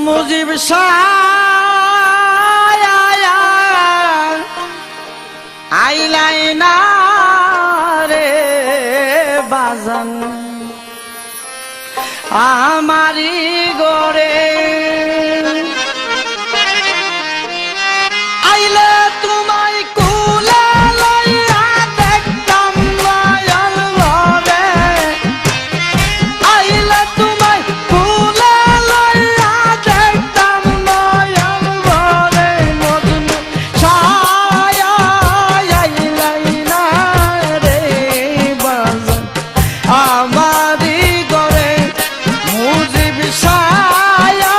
মুজিব শাহ আইলাই না রে বাজান আমারি গরে আইলে তোমায় কুলে লইয়া দেখতাম নয়ন ভরে আইলে তোমায় কুলে লইয়া দেখতাম নয়ন ভরে মজনু ছায়া আইলাই না রে বাজান আমারি গরে মুজিব ছায়া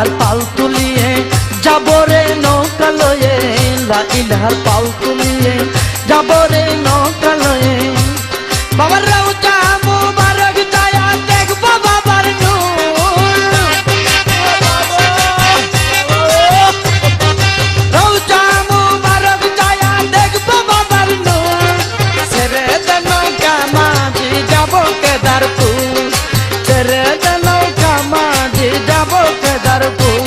ইলাহার পাল তুলিয়ে যাবরে নৌকা লয়ে, লা ইলাহার পাল তুলিয়ে যাবরে নৌকা লয়ে। বাবার রওজা মুবারক যায়া দেখব বাবার নূর, রওজা মুবারক যায়া দেখব বাবার নূর। ছেড়ে দে নৌকা মাঝি যাব কেদারপুর, ছেড়ে দে নৌকা মাঝি যাব কেদারপুর।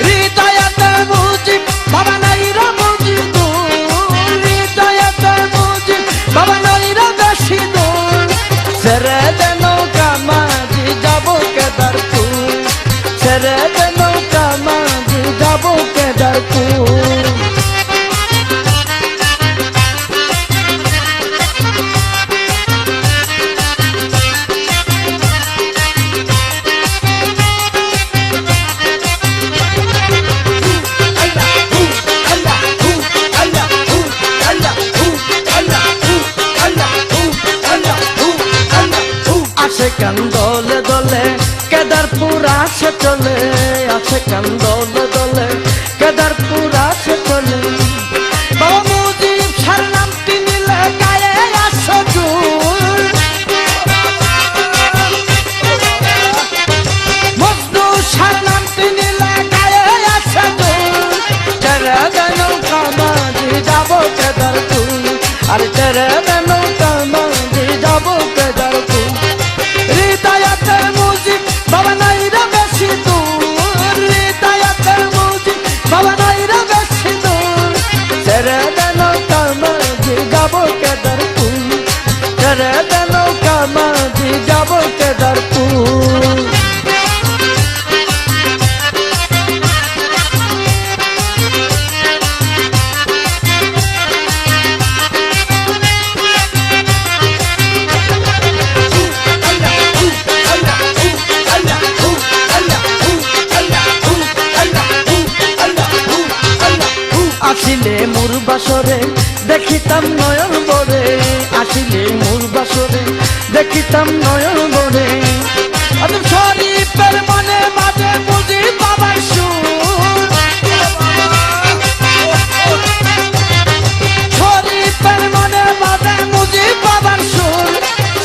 হৃদয়তে মুজিব বাবা নাই রে মুজিব দূর, হৃদয়তে মুজিব বাবা নাই রে বেশি দূর। ছেড়ে দে নৌকা মাঝি যাব কেদারপুর, ছেড়ে দে নৌকা মাঝি যাব কেদারপুর। আসে কান দলে দলে কেদারপুর আসে চলে, আসে কান দলে দলে কেদারপুর আসে চলে। বাবা মুজিব সার নামটি নিলে গায়ে আসে জোর, মজনু সার নামটি নিলে গায়ে আসে জোর। ছেড়ে দে নৌকা মাঝি যাব কেদারপুর, আর ছেড়ে দে নৌকা মাঝি যাব কেদারপুর। হৃদয়তে মুজিব বাবা নাই রে বেশি দূর, হৃদয়তে মুজিব বাবা নাই রে বেশি দূর। ছেড়ে দে নৌকা মাঝি যাব কেদারপুর, ছেড়ে দে নৌকা মাঝি যাব কেদারপুর। আসিলে মোর বাসরে দেখিতাম নয়ন বরে, আসিলে মোর বাসরে দেখিতাম নয়ন বরে। আদম শরীফের মনে মাঝে বুঝি বাবার সুর, শরীফের মনে মাঝে বুঝি বাবার সুর।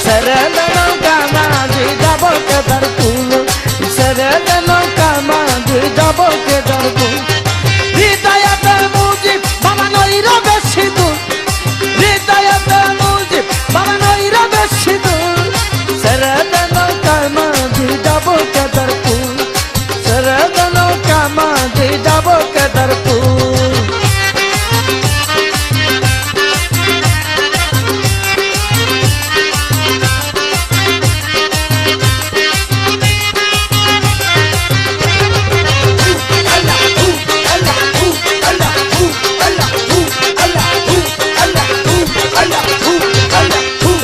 ছেড়ে দে নৌকা মাঝি যাব কেদারপুর, ছেড়ে দে নৌকা মাঝি যাব কেদারপুর। হৃদয়তে মুজিব বাবা নাই রে বেশি দূর, হৃদয়তে মুজিব বাবা নাই রে বেশি দূর। ছেড়ে দে নৌকা মাঝি যাব কেদারপুর, ছেড়ে দে নৌকা মাঝি যাব কেদারপুর।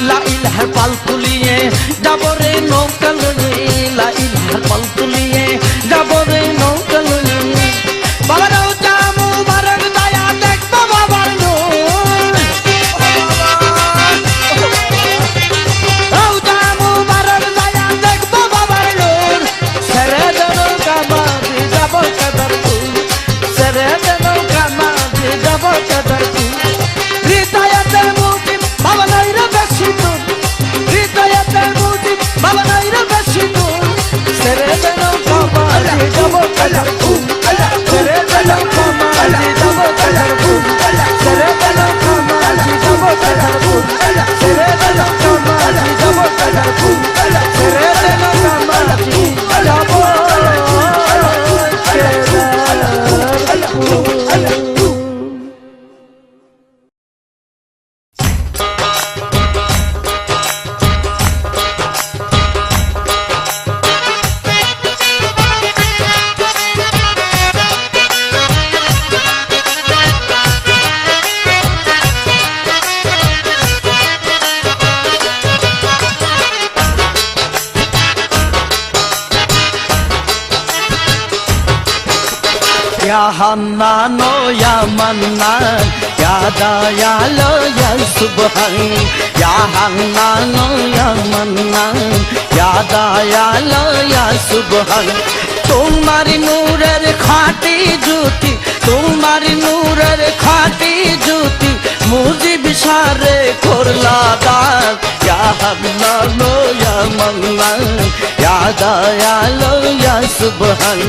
লা ইলাহার পাল তুলিয়ে যাবরে নৌকা লয়ে, লা ইলাহার পাল তুলিয়ে যাবরে নৌকা লয়ে। বাবার রওজা মুবারক যায়া দেখব বাবার নূর, রওজা মুবারক যায়া দেখব বাবার নূর। ছেড়ে দে নৌকা মাঝি যাব কেদারপুর, ছেড়ে দে নৌকা মাঝি যাব কেদারপুর। হৃদয়তে মুজিব বাবা নাই রে বেশি দূর, হৃদয়তে মুজিব বাবা নাই রে বেশি দূর। ছেড়ে দে নৌকা মাঝি যাব কেদারপুর, ছেড়ে দে নৌকা মাঝি যাব কেদারপুর, ছেড়ে দে নৌকা মাঝি যাব কেদারপুর, ছেড়ে দে নৌকা মাঝি যাব কেদারপুর, ছেড়ে দে নৌকা মাঝি যাব Kedarpur. Ya Hannan, Ya Mannan, Ya Dayalo, Ya Subhan. Ya Hannan, Ya Mannan, Ya দয়ালো ইয়া সুবহান তোমার নূরের খাঁটি জ্যোতি তোমার নূরের খাঁটি জ্যোতি মুজিব সারে করলা দান ইয়া হান্নান ইয়া মান্নান ইয়া দয়ালো ইয়া সুবহান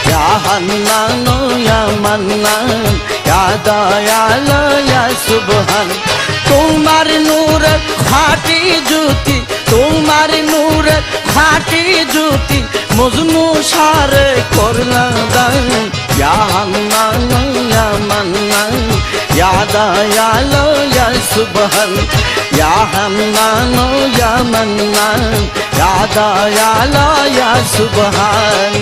ইয়া হান্নান ইয়া মান্নান ইয়া দয়ালো ইয়া সুবহান তোমার নূরের খাঁটি জ্যোতি তোমার নূরের খাঁটি জ্যোতি মজনু সারে করলা দান ইয়া হান্নান ইয়া মান্নান ইয়া দয়ালো ইয়া সুবহান ইয়া হান্নান ইয়া মান্নান ইয়া দয়ালো ইয়া সুবহান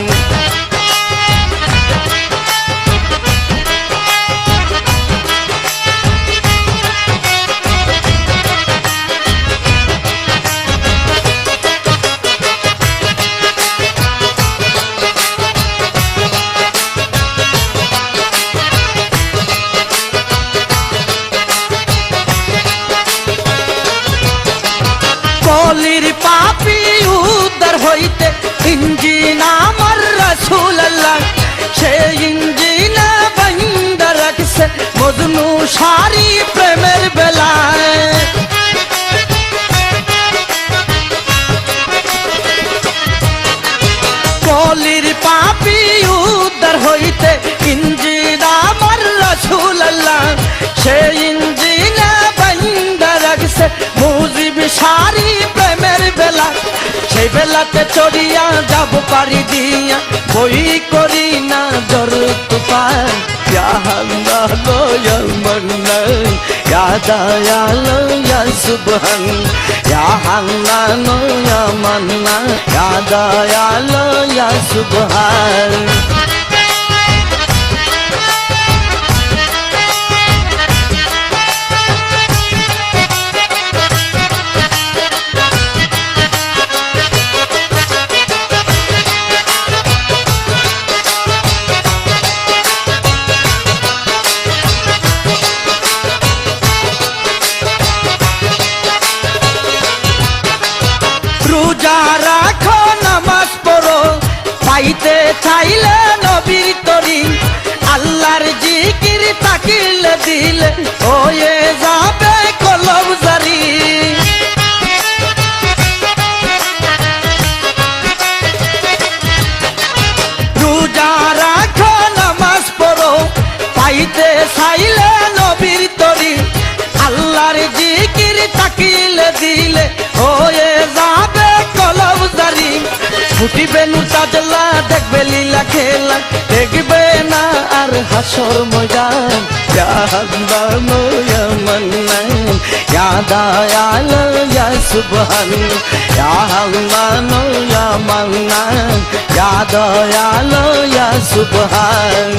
কলির পাপি উদ্ধার হইতে ইঞ্জিন আমার রাসূলুল্লাহ সেই ইঞ্জিন বান্দা রাখছে মজনু সারি প্রেমের বেলায় কলির পাপি উদ্ধার হইতে ইঞ্জিন আমার রাসূলুল্লাহ সেই ইঞ্জিন বান্দা রাখছে মুজিব সারি প্রেমের বেলা সেই বেলাতে চড়িয়া যাব পারি দিয়া বই করি না জর তুফান ইয়া হান্নানো ইয়া মান্নান ইয়া দয়ালো ইয়া সুবহান ইয়া হান্নানো ইয়া মান্নান ইয়া দয়ালো ইয়া সুবহান রোজা রাখো নামাজ পড়ো পাইতে চাইলে নবীর তরি আল্লাহর জিকির তাকিলে দিলে হয়ে যাবে কলব জারি রোজা রাখো নামাজ পড়ো পাইতে চাইলে নবীর তরি আল্লাহর জিকির তাকিলে দিলে হয়ে যাবে কলব জারি ফুটিবে নূর তাজলা দেখবে লীলা খেলা দেখবে না আর হাসর ময়দান ইয়া হান্নানো ইয়া মান্নান ইয়া দয়ালো ইয়া সুবহান ইয়া হান্নানো ইয়া মান্নান ইয়া দয়ালো ইয়া সুবহান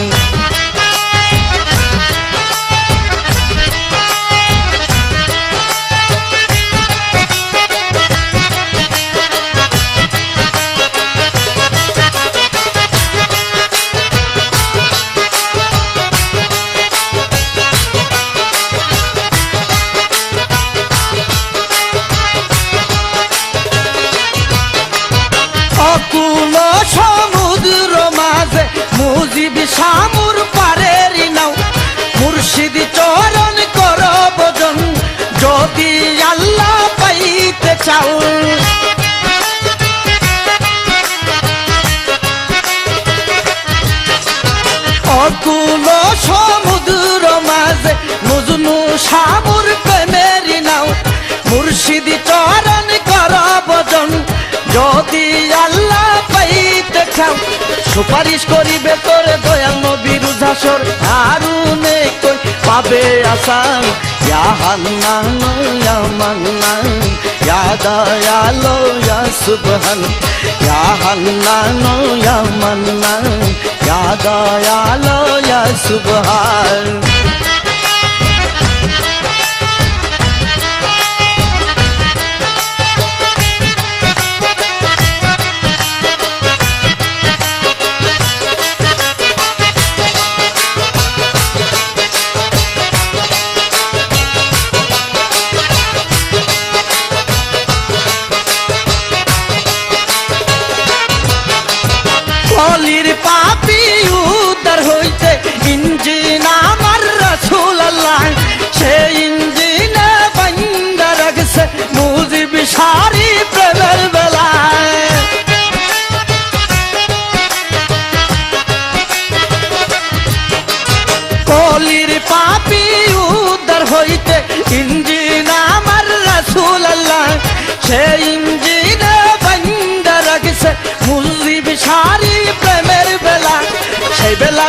অকুল সমুদ্র মাঝে মুজিব শামুর পারের নাও মুর্শিদ চরণ কর ভজন যদি আল্লাহ পাইতে চাও অকুল সমুদ্র মাঝে মজনু শামুর প্রেমের নাও মুর্শিদ চরণ কর ভজন যদি আল্লাহ পাইতে চাও সুপারিশ করিবে তোরে দয়াল নবীর উজাসর হারুনে কই পাবে আসান ইয়া হান্নানো ইয়া মান্নান ইয়া দয়ালো ইয়া সুবহান ইয়া হান্নানো ইয়া মান্নান ইয়া দয়ালো ইয়া সুবহান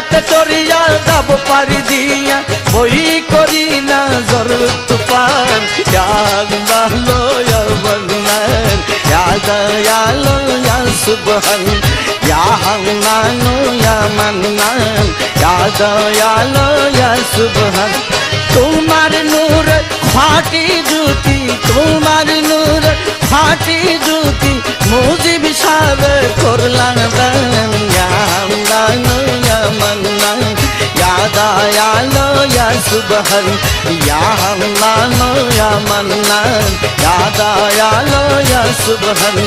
দরিয়াতে চড়িয়া যাব পারি দিয়া বই করি না জর তুফান ইয়া আল্লাহ ইয়া মান্নান ইয়া দয়ালু ইয়া সুবহান ইয়া হান্নান ইয়া মান্নান ইয়া দয়ালু ইয়া সুবহান তোমার নূর ফাটি জুতি তোমার নূর ফাটি জুতি মুজিব সাহেব করলাম দান ইয়া হান্নান ইয়া মান্নান ইয়া দয়ালু ইয়া সুবহান ইয়া হান্নান ইয়া মান্নান ইয়া দয়ালু ইয়া সুবহান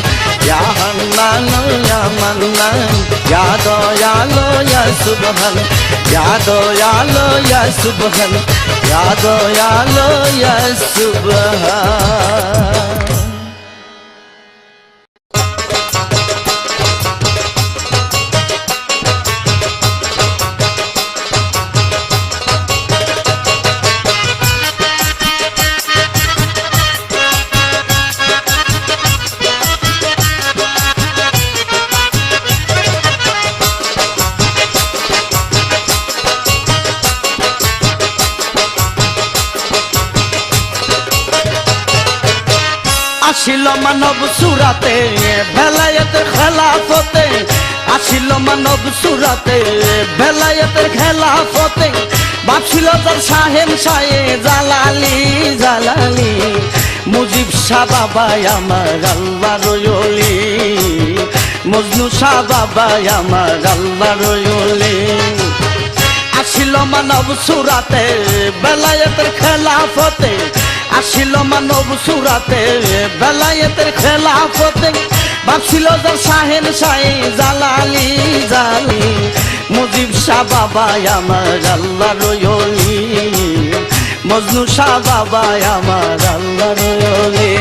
ইয়া হান্নান ইয়া মান্নান ইয়া দয়ালু ইয়া সুবহান ইয়া দয়ালু ইয়া সুবহান ইয়া দয়ালু ইয়া সুবহান। আসিল মানব সুরাতে বেলায়েতের খেলাফতে আসিল মানব সুরাতে বেলায়েতের খেলাফতে বাপছিল তার শাহেন শাহে জালালি জালালি মুজিব শাহ বাবা আমার আল্লাহর ওলি মজনু শাহ বাবা আমার আল্লাহর ওলি আসিল মানব সুরাতে বেলায়েতের খেলাফতে আসিল মানব সুরাতে বেলায়েতের খেলাফতে বাপছিল যার শাহেন শাহে জালালি জালি মুজিব শাহ বাবা আমার আল্লাহর ওলি মজনু শাহ বাবা আমার আল্লাহর ওলি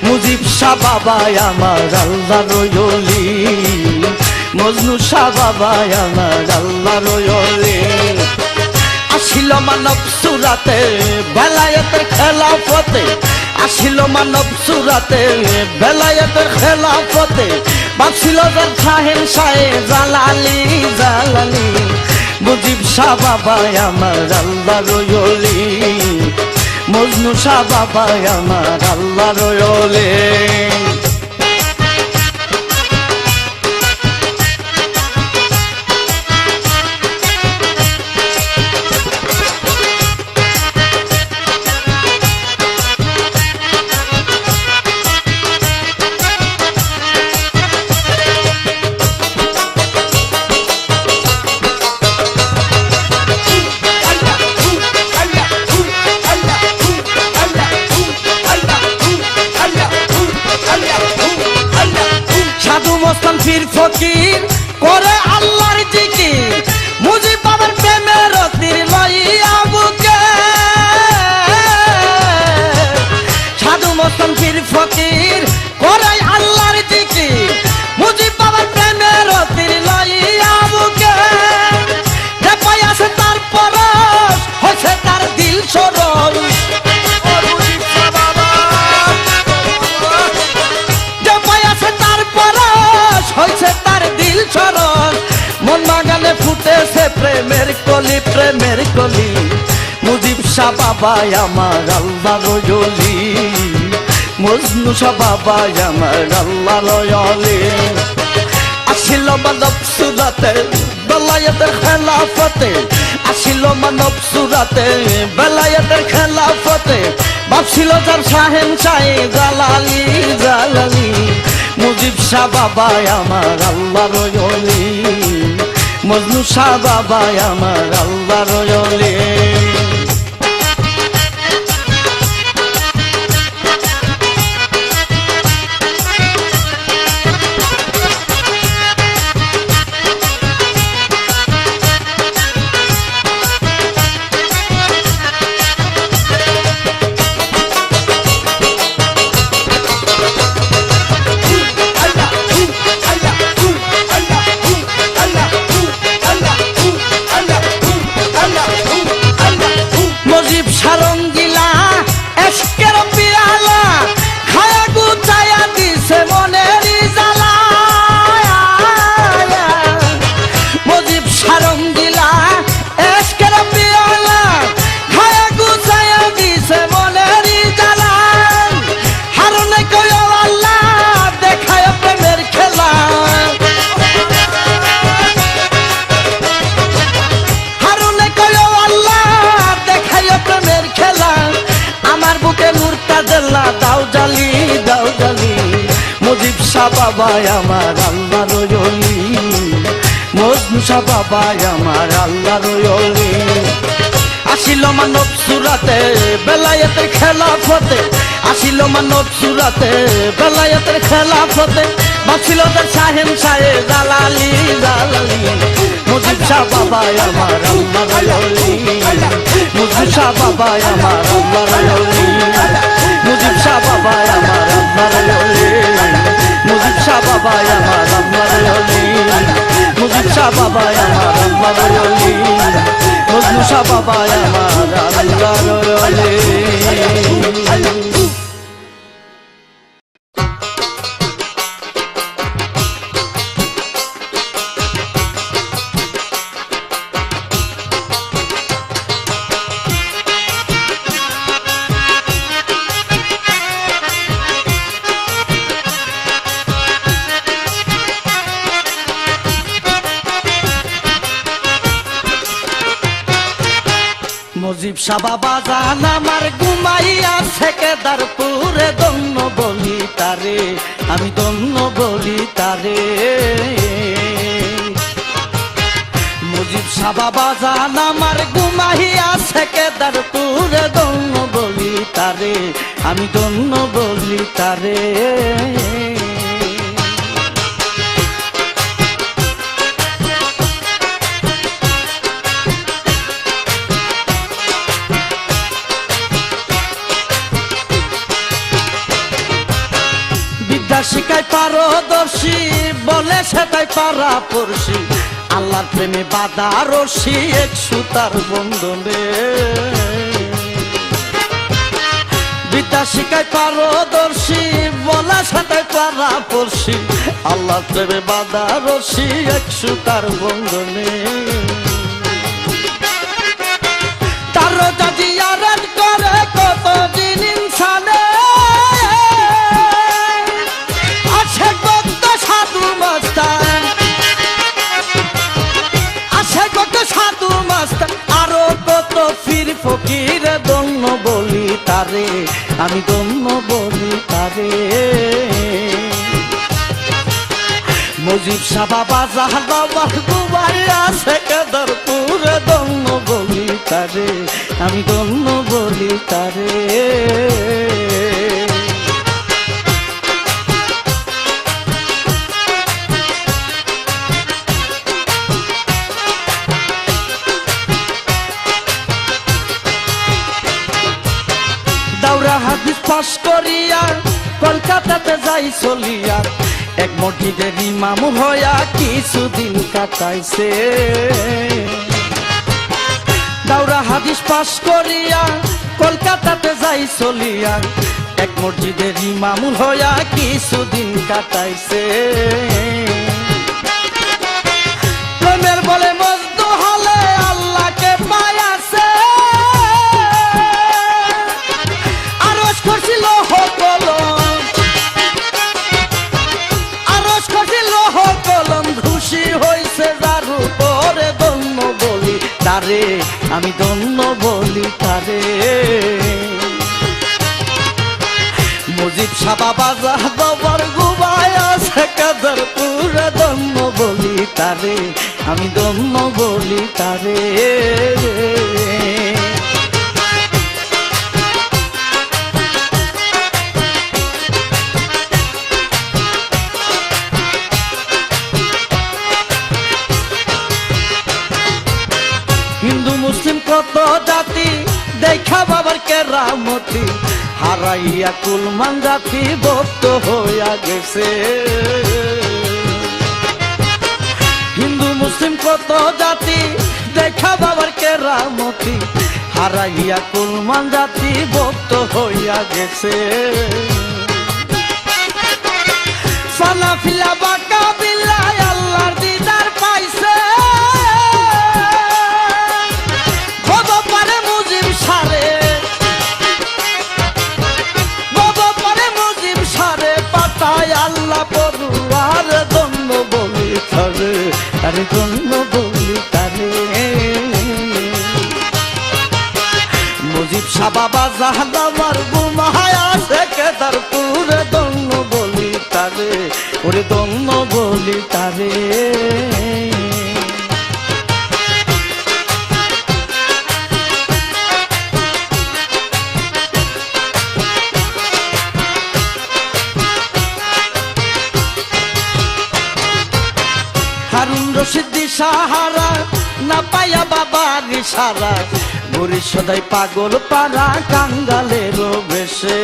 মুজিব শাহ বাবা আমার আল্লাহর ওলি মজনু শাহ বাবা আমার আল্লাহর ওলি আসিল মানব সুরাতে বেলায়েতের খেলাফতে আসিল মানব সুরাতে বেলায়েতের খেলাফতে বাপছিল যার শাহেন শাহে জালালি জালালি মুজিব শাহ বাবা আমার আল্লাহর ওলি মজনু শাহ বাবা আমার আল্লাহর ওলি পীর ফকির করে আল্লাহর জিকির মুজিব বাবার প্রেমের তীর লইয়া বুকে সাধু মস্তান পীর ফকির করে আল্লাহর জিকির মুজিব বাবার প্রেমের তীর লইয়া বুকে যে পাই আছে তার পরশ হচ্ছে তার দিল সরল হয়েছে তার দিল চরণ মন বাগানে ফুটেছে প্রেমের কলি মুজিব শাহ বাবা আমার আল্লাহর ওলি, মজনু শাহ বাবা আমার আল্লাহর ওলি। আসিল মানব সুরাতে বেলায়েতের খেলাফতে, আসিল মানব সুরাতে বেলায়েতের খেলাফতে, ভাবছিল যার শাহেনশাহ জালালি জালালি। মুজিব শাহ বাবা আমার আল্লাহর ওলি, মজনু শাহ বাবা আমার আল্লাহর ওলি। সারঙ্গিলা এশকের পিয়ালা খায়া গুচায়া দিছে মনের জ্বালা। মুজিব সারঙ্গিলা এশকের পিয়ালা খায়া গুচায়া দিছে মনের জ্বালা। হারুনে কয় আল্লাহ দেখায় প্রেমের খেলা, হারুনে কয় আল্লাহ দেখায় প্রেমের খেলা। আমার বুকে মুরতাজেল্লা দাও জালি দাও জালি। মুজিব শাহ বাবা আমার আল্লাহর ওলি, মজনু শাহ বাবা আমার আল্লাহর ওলি। আসিল মানব সুরাতে বেলায়েতের খেলাফতে, আসিল মানব সুরাতে বেলায়েতের খেলাফতে, ভাবছিল তার শাহেনশাহ জালালি জালালি। মুজিব শাহ বাবা আমার আল্লাহর ওলি, মুজিব শাহ বাবা আমার আল্লাহর ওলি, মুজিব শাহ বাবা আমার আল্লাহর ওলি, মুজিব শাহ বাবা আমার আল্লাহর ওলি, মুজিব শাহ বাবা আমার আল্লাহর ওলি, মজনু শাহ বাবা আমার আল্লাহর ওলি। মুজিব শাহ বাবা জান আমার ঘুমাইয়া সেকেদারপুরে, দন্য বলি তারে আমি দন্য বলি তারে। মুজিব শাহ বাবা জান আমার ঘুমাইয়া সেকেদারপুরে, দন্য বলি তারে আমি দন্য বলি তারে। শিখাই পারদর্শী বলে সেটাই পারা পড়শি, আল্লাহর প্রেমে বাধা রশি এক সুতার বন্ধনে। বিদ্যা শিখাই পারদর্শী বলে সেটাই পারা পড়শি, আল্লাহর প্রেমে বাধা রশি এক সুতার বন্ধনে। তার যদি আরাধ করে কতদিন ইনসানে, আরো কত ফির ফকির দন্য বলি তারে আমি দন্য বলি তারে। মুজিব শাহ বাবা জাহান বাবা ঘুমাইয়া সেকেদারপুরে, দন্য বলি তারে আমি দন্য বলি তারে। হাদিস পাশ করিয়া কলকাতাতে যাই চলিয়া, এক মসজিদের ইমাম হইয়া কিছুদিন কাটাইছে। দাওরা হাদিস পাশ করিয়া কলকাতাতে যাই চলিয়া, এক মসজিদের ইমাম হইয়া কিছুদিন কাটাইছে। প্রেমের বলে মজনু হলে আল্লাহকে পায়াছে, তারে, আমি ধন্য বলি তারে। মুজিব শাহ বাবা শাহ বাবার ঘুমায় আছে কাদারপুরে, ধন্য বলি তারে, আমি ধন্য বলি তারে। হিন্দু মুসলিম কত জাতি দেখা বাবার কেরামতি, হারাইয়া কুলমান জাতি ভক্ত হইয়া গেছে। হিন্দু মুসলিম কত জাতি দেখা বাবার কেরামতি, হারাইয়া কুলমান জাতি ভক্ত হইয়া গেছে। সানা ফিলা বাঁকা বিল্লায় আল্লাহর দিদার পাইছে, সারে বাবা পারে মুজিব সারে পাতায় আল্লাহ পড়ুয়ার, ধন্য বলি তারে, আরে ধন্য বলি তারে। মুজিব শাহ বাবা জাহানামার ঘুমায় আছে কেদারপুরে, ধন্য বলি তারে, ওরে ধন্য বলি তারে। হারুন রশিদ সাহারা না পায়া বাবার ইশারা, বুড়ি সদাই পাগল পারা কাঙ্গালের বেশে।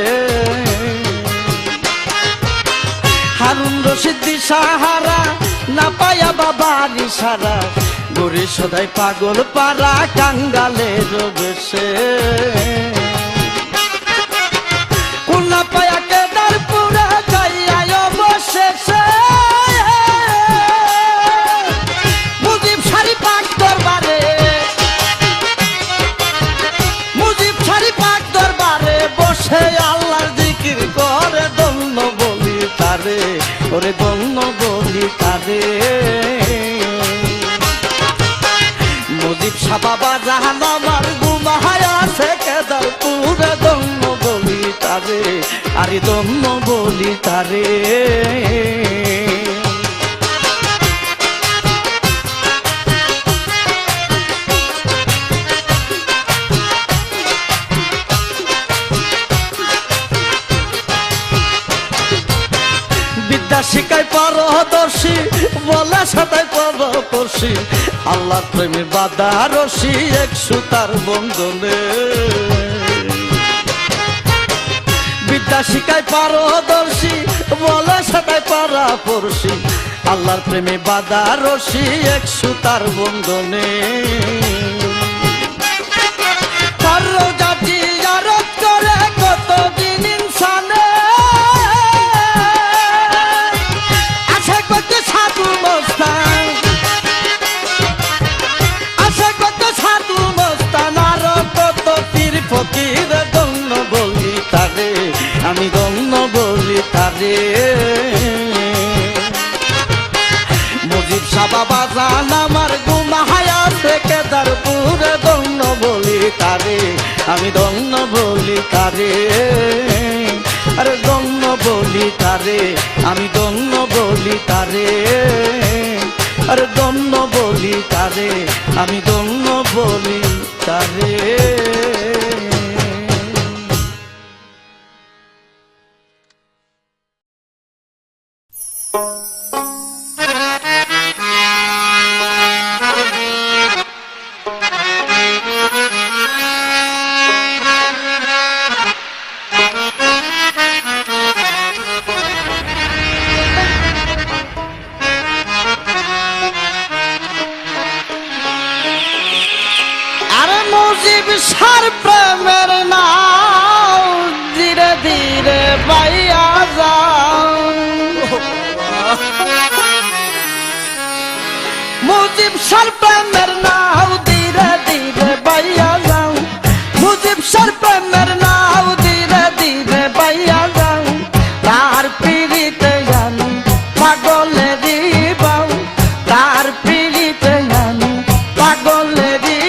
হারুন রশিদ সাহারা না পায়া বাবার ইশারা, বুড়ি সদাই পাগল পারা কাঙ্গালের বেশে। কুন্না পায়া কেদারপুরে যাইয়া অবশেষে, আল্লাহর জিকির করে, ধন্য বলি তারে, ওরে ধন্য বলি তারে। মুজিব শাহ বাবা জাহানামার ঘুমায় আছে কেদারপুরে, ধন্য বলি তারে, আরে ধন্য বলি তারে। বিদ্যা শিখায় পারদর্শী, বলে সদাই পরদর্শী, আল্লাহর প্রেমে বাঁধা রশি এক সুতার বন্ধনে। বিদ্যা শিখায় পারদর্শী, বলে সদাই পরদর্শী, আল্লাহর প্রেমে বাঁধা রশি এক সুতার বন্ধনে। জাতি জারত করে কতদিন ইনসানে, ফকির ধন্য বলি তারে, আমি ধন্য বলি তারে। মুজিব শাহ বাবা জাহানামার ঘুমায় আছে কেদারপুরে, ধন্য বলি তারে, আমি ধন্য বলি তারে, আরে ধন্য বলি তারে, আমি ধন্য বলি তারে, আরে ধন্য বলি তারে, আমি ধন্য বলি তারে। মুজিব শাহর প্রেমের নাও ধীরে ধীরে বাইয়া যাও, মুজিব শাহর প্রেমের নাও ধীরে ধীরে বাইয়া যাও, মুজিব শাহর প্রেমের নাও ধীরে ধীরে বাইয়া যাও। তার পিড়িতে জানো পাগলেরই বাউ, তার পিড়িতে জানো পাগলেরই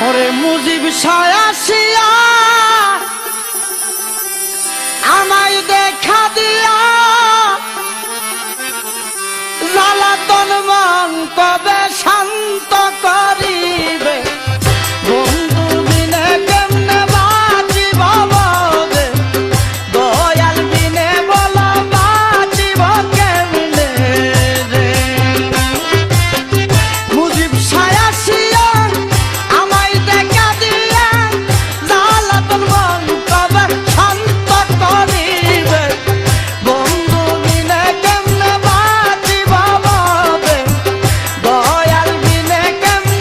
ওরে মুজিব সায়াসিয়া আমায় দেখা দিয়া জ্বালাতন মন কবে শান্ত করিবে বন্ধু বিনে কেমনে বাঁচিব বলে দয়াল বিনে বল বাঁচিব কেমনে রে মুজিব সায়াসিয়া আমায় দেখা দিয়া জ্বালাতন মন কবে শান্ত করিবে বন্ধু বিনে কেমনে বাঁচিব বলে দয়াল বিনে কেমনে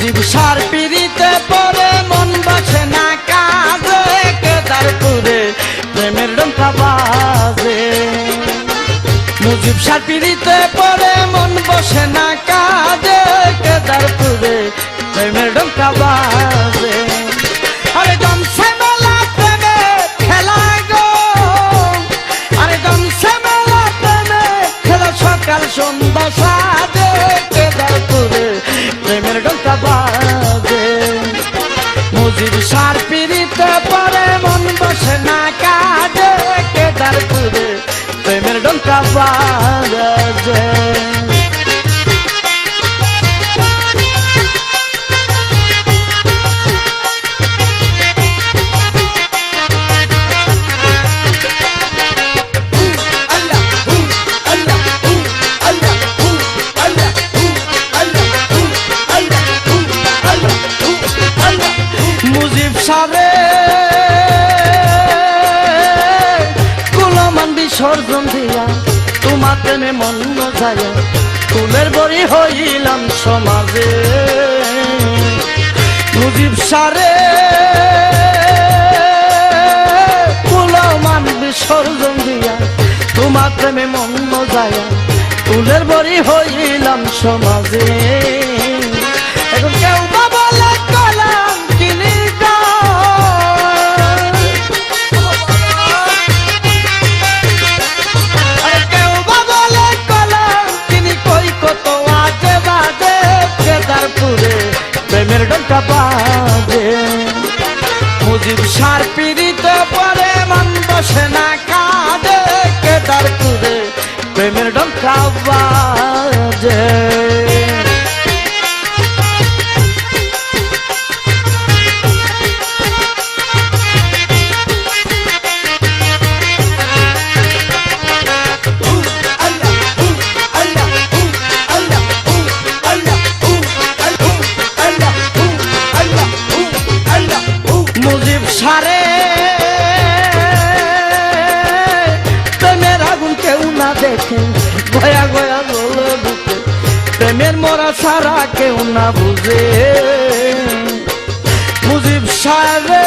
মুজিব সার পিড়িতে পরে মন বসে না কাজে কেদারপুরে প্রেমের ডঙ্কা বাজে মুজিব সার পিড়িতে পরে মন বসে না কাজে কেদারপুরে প্রেমের ডঙ্কা বাজে আরে জমছে মেলা প্রেমে খেলা গো আরে জমছে মেলা প্রেমে খেলা সকাল সন্ধ্যা সাজে কেদারপুরে প্রেমের ডঙ্কা বাজে মুজিব সার পিড়িতে পরে মন বসে না কাজে কেদারপুরে প্রেমের ডঙ্কা বাজে মুজিব সারে কুলমান বিসর্জন দিয়া তোমার প্রেমে মন যায় ফুলের বড়ি হইলাম সমাজে মুজিব সারে কুলমান বিসর্জন দিয়া তোমার প্রেমে মন যায় ফুলের বড়ি হইলাম সমাজে এখন কেউ বা বলে কলাম কিনি কেউ বা বলে কলাম তিনি কই কত আজে বাজে কেদারপুরে প্রেমের ডঙ্কা বাজে মুজিব সার পিড়িতে পরে মন বসে না কাঁদে কেদারপুরে প্রেমের ডঙ্কা বাজে মুজিব সারে প্রেমের আগুন কেউ না দেখে গয়া গয়া বলে বুকে প্রেমের মরা সারা কেউ না বুঝে মুজিব সারে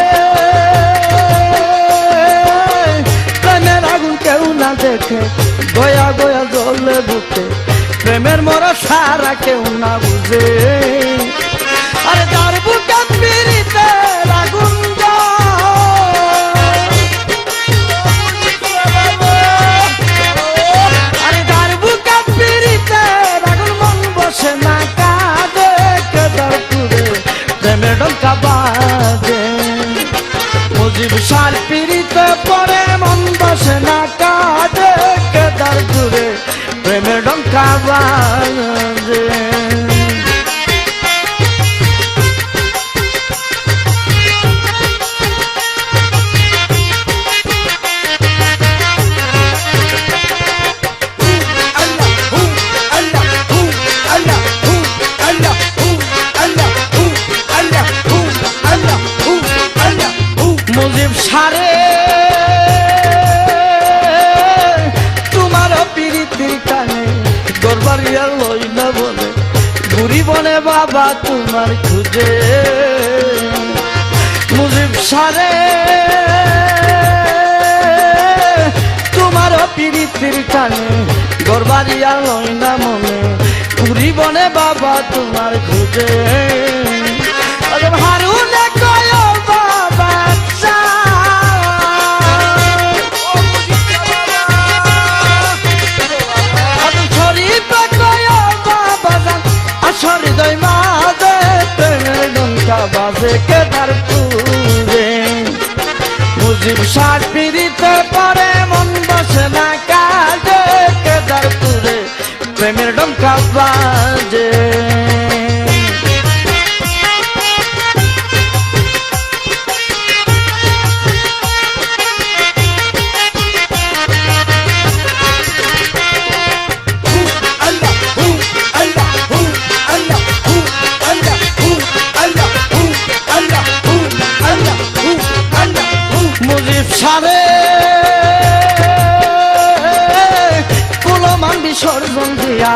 প্রেমের আগুন কেউ না দেখে গয়া গয়া জ্বলে বুকে প্রেমের মরা সারা কেউ না বুঝে আরে যার বুকে পিড়িতে আগুন আরে যার বুকে পিড়িতে আগুন মন বসে না কাঁদে কেদারপুরে প্রেমের ডঙ্কা বাজে মুজিব সার পিড়িতে পরে মন বসে না কাঁদে কেদারপুরে প্রেমের ডঙ্কা বাজে মুজিব সারে তোমার পিড়িতির কানে দরবারিয়া লই না বলে বুড়ি বনে বাবা তোমার খুঁজে মুজিব সারে তোমার পিড়িতির কানে দরবারিয়া লই না মনে বুড়ি বনে বাবা তোমার খুঁজে হারুনে কয় বাবা হৃদয় মাঝে প্রেমের ডঙ্কা বাজে কেদারপুরে মুজিব সার পিড়িতে পরে মন বসে না কাজে কেদারপুরে প্রেমের ডঙ্কা বাজে মুজিব সারে কুলমান বিসর্জন দিয়া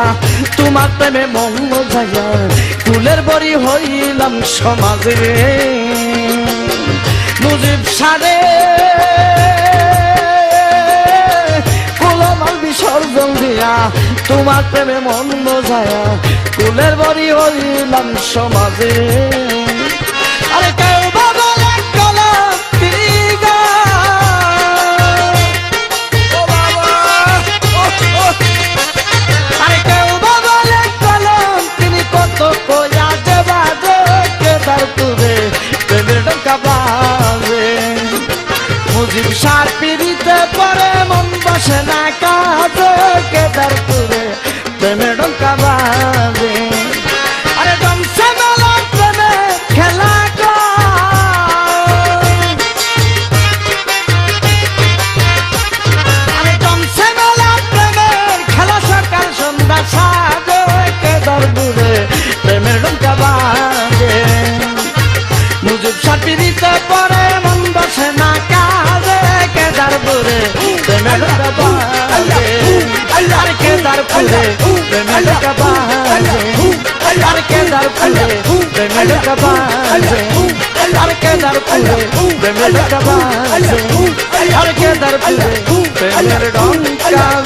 তোমার প্রেমে মন যাইয়া কুলের বড়ি হইলাম সমাজে মুজিব সারে কুলমাল বিসর্জন দিয়া তোমার প্রেমে মন বোঝায়া কুলের বড়ি হইলাম সমাজে আরে কেউ বাবা মুজিব সার পিড়িতে পরে মন বসে না কাজে কেদারপুরে প্রেমে ডঙ্কা বাজে আরে ডমসে মেলা প্রেমে খেলা আরে ডমসে মেলা প্রেমের খেলা সকাল সন্ধ্যা সাজে কেদারপুরে প্রেমের ডঙ্কা বাজে মুজিব সার পিড়িতে পরে মন বসে না কাজে কেদারপুরে প্রেমের ডঙ্কা বাজে আর কেদারপুরে প্রেমের ডঙ্কা বাজে আর কেদারপুরে প্রেমের ডঙ্কা বাজে আর কেদারপুরে প্রেমের ডঙ্কা বাজে আর কেদারপুরে প্রেমের ডঙ্কা